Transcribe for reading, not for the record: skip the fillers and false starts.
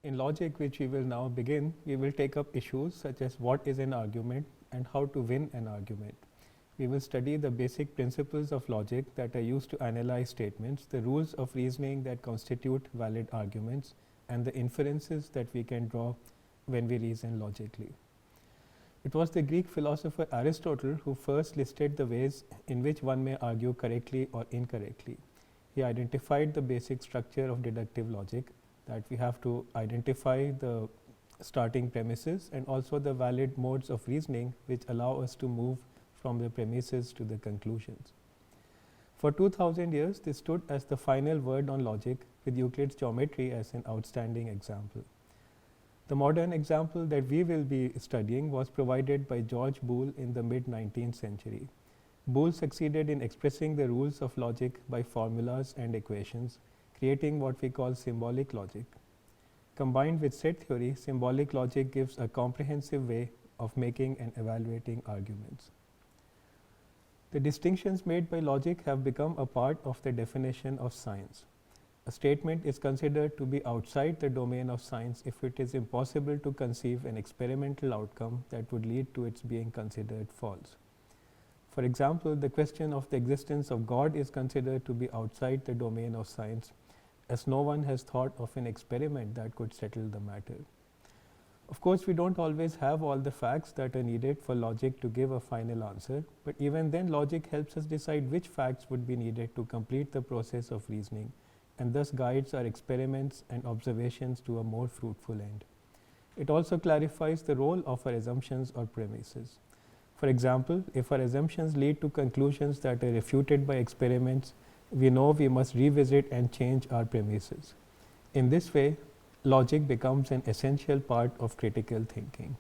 In logic, which we will now begin, we will take up issues such as what is an argument and how to win an argument. We will study the basic principles of logic that are used to analyze statements, the rules of reasoning that constitute valid arguments, and the inferences that we can draw when we reason logically. It was the Greek philosopher Aristotle who first listed the ways in which one may argue correctly or incorrectly. He identified the basic structure of deductive logic, that we have to identify the starting premises and also the valid modes of reasoning which allow us to move from the premises to the conclusions. For 2000 years, this stood as the final word on logic, with Euclid's geometry as an outstanding example. The modern example that we will be studying was provided by George Boole in the mid-19th century. Boole succeeded in expressing the rules of logic by formulas and equations, creating what we call symbolic logic. Combined with set theory, symbolic logic gives a comprehensive way of making and evaluating arguments. The distinctions made by logic have become a part of the definition of science. A statement is considered to be outside the domain of science if it is impossible to conceive an experimental outcome that would lead to its being considered false. For example, the question of the existence of God is considered to be outside the domain of science, as no one has thought of an experiment that could settle the matter. Of course, we don't always have all the facts that are needed for logic to give a final answer, but even then logic helps us decide which facts would be needed to complete the process of reasoning, and thus guides our experiments and observations to a more fruitful end. It also clarifies the role of our assumptions or premises. For example, if our assumptions lead to conclusions that are refuted by experiments, we know we must revisit and change our premises. In this way, logic becomes an essential part of critical thinking.